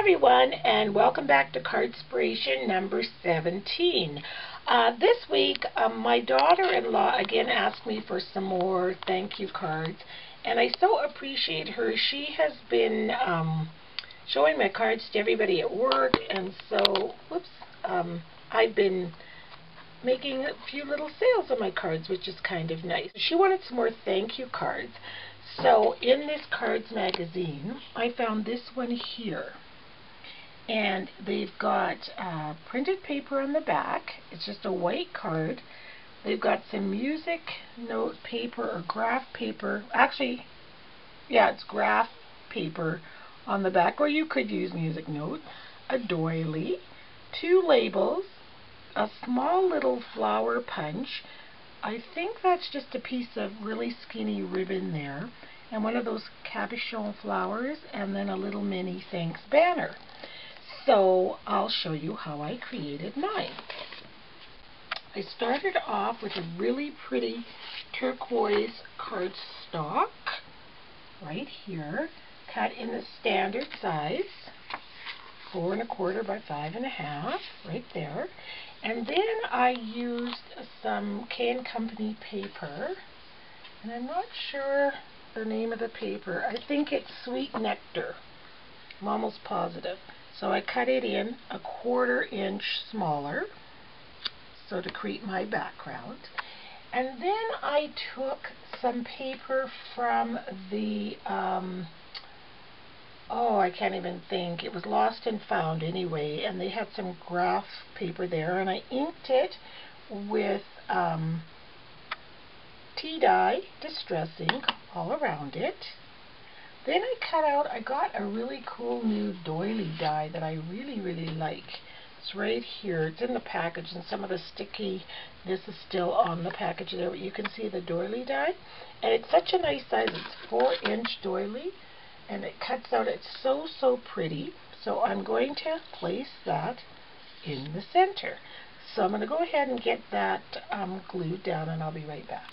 everyone, and welcome back to Cardspiration number 17. This week, my daughter-in-law again asked me for some more thank you cards, and I so appreciate her. She has been showing my cards to everybody at work, and so, I've been making a few little sales on my cards, which is kind of nice. She wanted some more thank you cards. So in this cards magazine, I found this one here. And they've got printed paper on the back. It's just a white card. They've got some music note paper or graph paper. Actually, yeah, it's graph paper on the back, or you could use music note. A doily, 2 labels, a small little flower punch. I think that's just a piece of really skinny ribbon there, and one of those cabochon flowers, and then a little mini thanks banner. So I'll show you how I created mine. I started off with a really pretty turquoise cardstock right here, cut in the standard size, 4 1/4 by 5 1/2, right there. And then I used some K & Company paper, and I'm not sure the name of the paper. I think it's Sweet Nectar. I'm almost positive. So I cut it in a 1/4 inch smaller, so to create my background. And then I took some paper from the I can't even think. It was Lost and Found anyway, and they had some graph paper there, and I inked it with tea dye, distress ink, all around it. Then I got a really cool new doily die that I really like. It's right here. It's in the package, and some of the stickiness is still on the package there, but you can see the doily die. And it's such a nice size. It's 4-inch doily, and it cuts out. It's so pretty. So I'm going to place that in the center. So I'm going to go ahead and get that glued down, and I'll be right back.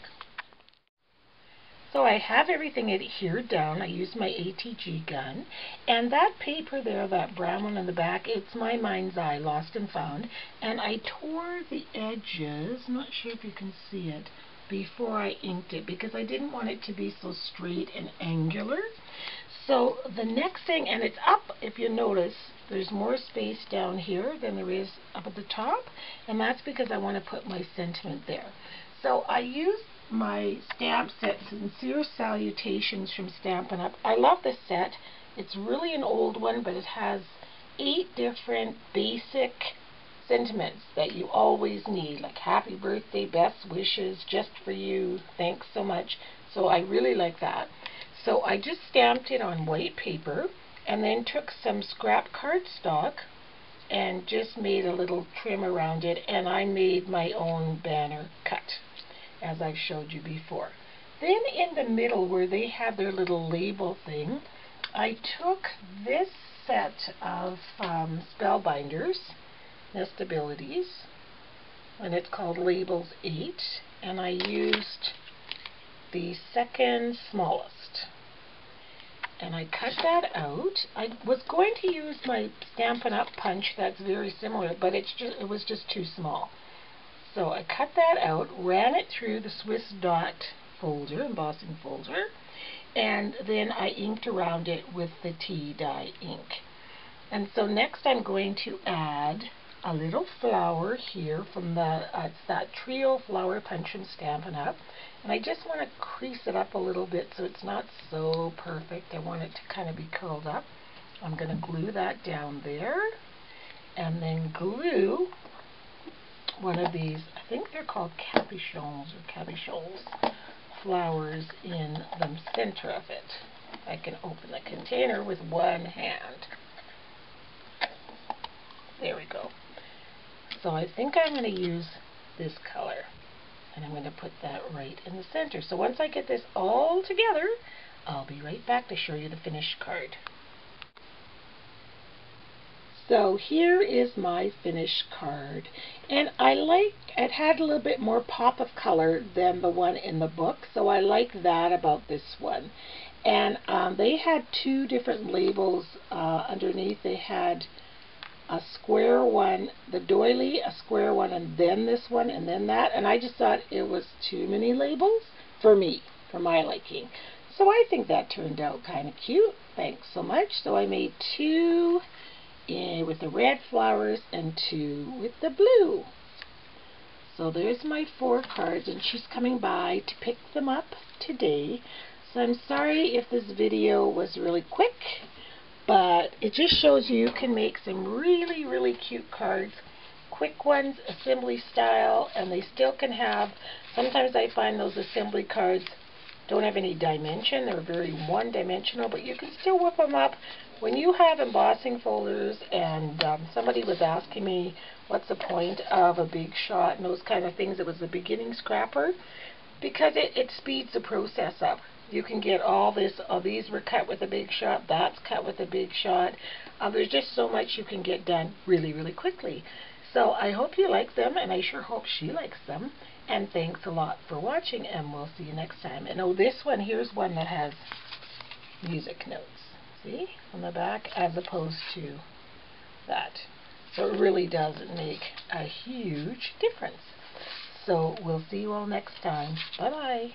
So I have everything adhered down. I used my ATG gun, and that paper there, that brown one in the back, it's my Mind's Eye, Lost and Found, and I tore the edges, I'm not sure if you can see it, before I inked it, because I didn't want it to be so straight and angular. So the next thing, and it's up, if you notice, there's more space down here than there is up at the top, and that's because I want to put my sentiment there. So I used my stamp set, Sincere Salutations from Stampin' Up. I love this set. It's really an old one, but it has 8 different basic sentiments that you always need, like happy birthday, best wishes, just for you, thanks so much. So I really like that. So I just stamped it on white paper, and then took some scrap cardstock and just made a little trim around it, and I made my own banner cut, as I've showed you before. Then in the middle, where they have their little label thing, I took this set of Spellbinders, Nestabilities, and it's called Labels 8, and I used the second smallest. And I cut that out. I was going to use my Stampin' Up! Punch that's very similar, but it was just too small. So I cut that out, ran it through the Swiss Dot folder, embossing folder, and then I inked around it with the tea dye ink. And so next I'm going to add a little flower here from it's that Trio Flower Punch from Stampin' Up! And I just want to crease it up a little bit so it's not so perfect. I want it to kind of be curled up. I'm going to glue that down there, and then glue one of these, I think they're called cabochons flowers in the center of it. I can open the container with one hand. There we go. So I think I'm going to use this color, and I'm going to put that right in the center. So once I get this all together, I'll be right back to show you the finished card. So here is my finished card, and it had a little bit more pop of color than the one in the book, so I like that about this one. And they had two different labels underneath. They had a square one, the doily, a square one, and then this one, and then that. And I just thought it was too many labels for me, for my liking. So I think that turned out kind of cute. Thanks so much. So I made two with the red flowers and two with the blue. So there's my 4 cards, and she's coming by to pick them up today. So I'm sorry if this video was really quick, but it just shows you can make some really, really cute cards. Quick ones, assembly style, and they still can have, sometimes I find those assembly cards don't have any dimension. They're very one-dimensional, but you can still whip them up. When you have embossing folders, and somebody was asking me what's the point of a big shot and those kind of things, it was the beginning scrapper, because it speeds the process up. You can get all this, these were cut with a big shot, that's cut with a big shot. There's just so much you can get done really, really quickly. So I hope you like them, and I sure hope she likes them. And thanks a lot for watching, and we'll see you next time. And oh, this one, here's one that has music notes, see, on the back, as opposed to that. So it really does make a huge difference. So we'll see you all next time. Bye-bye.